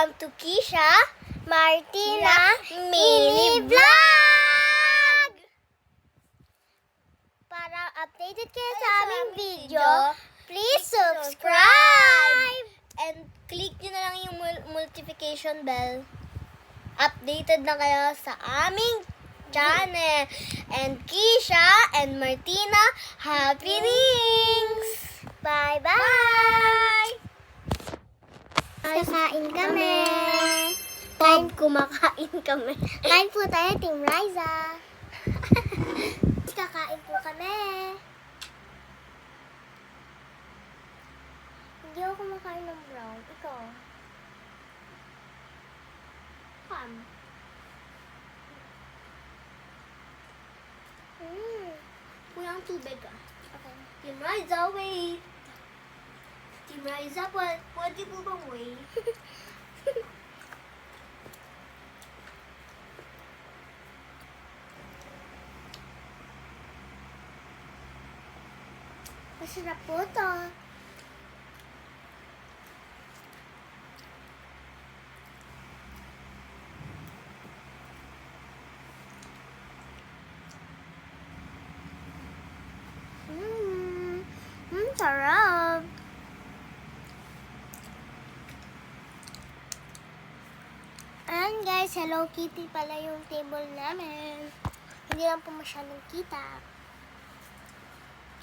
Welcome to Kisha Martina Mini Vlog! Para updated kayo sa aming video, please subscribe! And click nyo na lang yung notification bell. Updated na kayo sa aming channel. And Kisha and Martina, happy rings! Bye-bye! Kakain kami. Kumakain kami. Kain po tayo, Team Riza. Kakain po kami. Hindi ako kumakain ng brown. Ikaw? Kam. Kulang tubig ah. Okay. Team Riza, wait. Team Riza, pwede po bang wait? Masarap po ito. Sarap. Ayan guys, Hello Kitty pala yung table namin. Hindi lang po masyadong kita.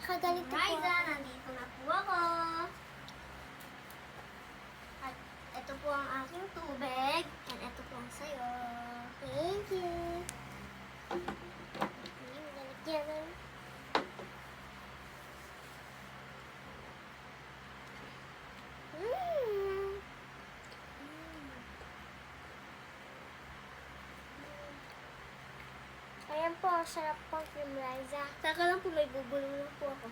Kagalito po. Riza, nandito na po ako. At ito po ang aking tubig. And ito po ang sayo. Thank you. Ganyan. Ayan po, sarap po Team Riza. Saka lang po, may bubulong lang po ako.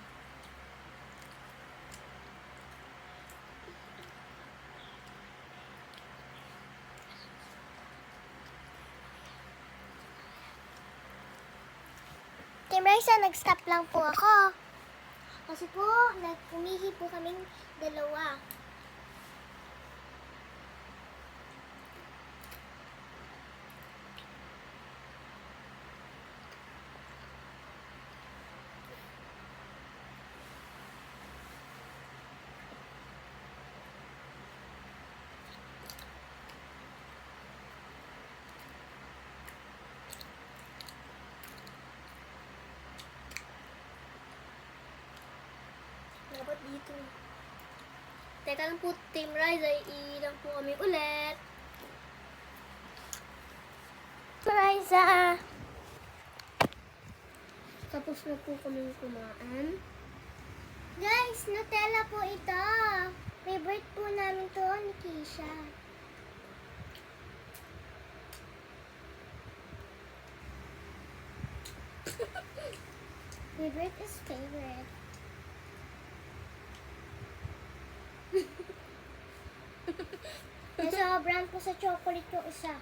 Team Riza, nag-stop lang po ako. Kasi po, umihi po kaming dalawa. Dapat dito. Teka lang po, Team Riza, ilang po kami ulit. Riza! Tapos na po kami kumaan. Guys, Nutella po ito. Favorite po namin to ni Kisha. Favorite is favorite. Nasobrang po sa chocolate yung isa.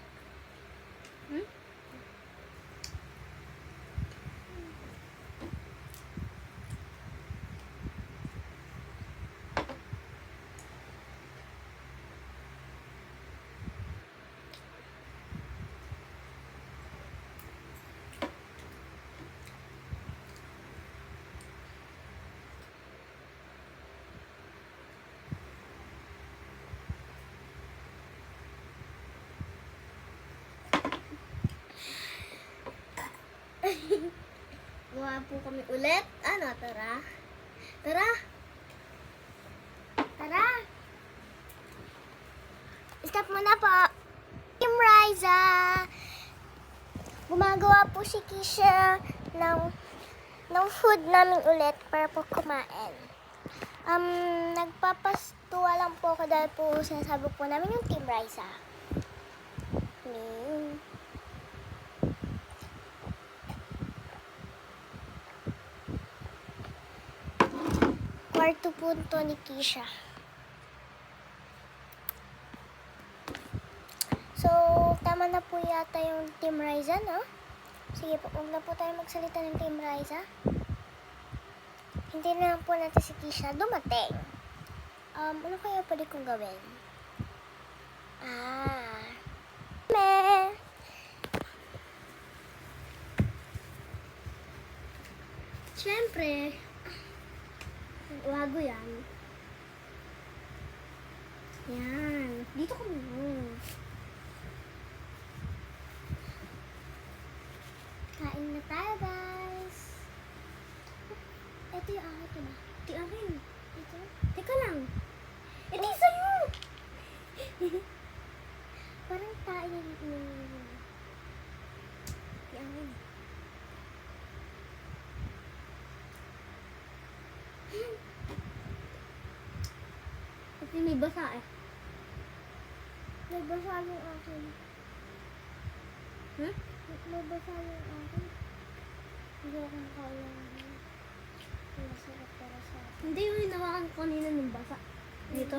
Gawa po kami ulit. Ano, tara? Tara! Tara! Stop muna po. Team Riza! Gumagawa po si Kisha ng food namin ulit para po kumain. Nagpapastuwa lang po ako dahil po sinasabi po namin yung Team Riza. Kwarto po ito ni Kisha. So, tama na po yata yung Team Riza, no? Sige po, huwag na po tayo magsalita ng Team Riza. Hindi na lang po natin si Kisha dumating. Ano kaya pwede kong gawin? Me. Siyempre, wago yan. Yan. Dito ko Kain na tayo, guys. Ito yung akin, diba? Ito yung akin. Ito? Teka lang. Ito yung sa'yo! Parang tayo yung akin. Kasi may basa eh. May basa yung akin. Hmm? May basa yung akin. Hindi ako makakaya. Masarap para sa akin. Hindi yung hinawakan ko kanina ng basa. Dito.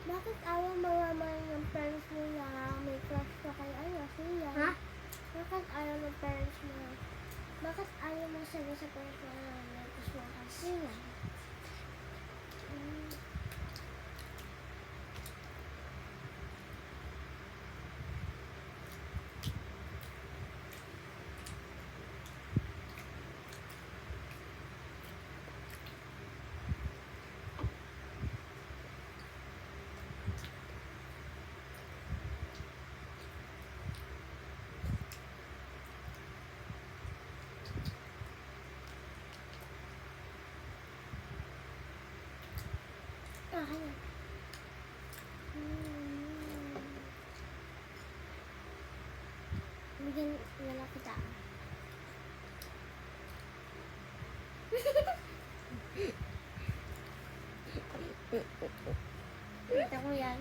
Bakit ayaw malaman ng parents mo na may crush ka kay Siya? Ha? Bakit ayaw ng parents mo? Bakit ayaw mo sabi sa parents mo na may crush ka kay Siya? Bigyan nila kita. Kita ko yan.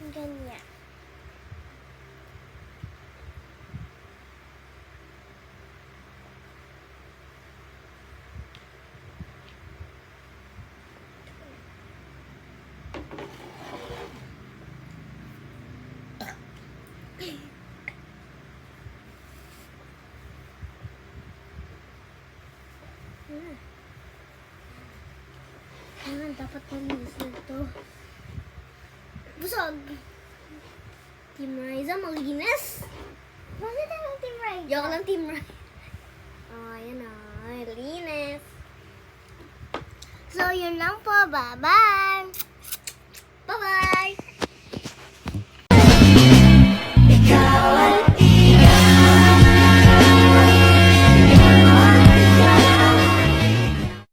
Ganyan. Dapat malinis na ito. Busog! Team Riza, malinis! Bakit tayo Team Riza? Yok lang Team Riza. Oh, ayan o. Linis. So, yun lang po. Bye-bye! Bye-bye!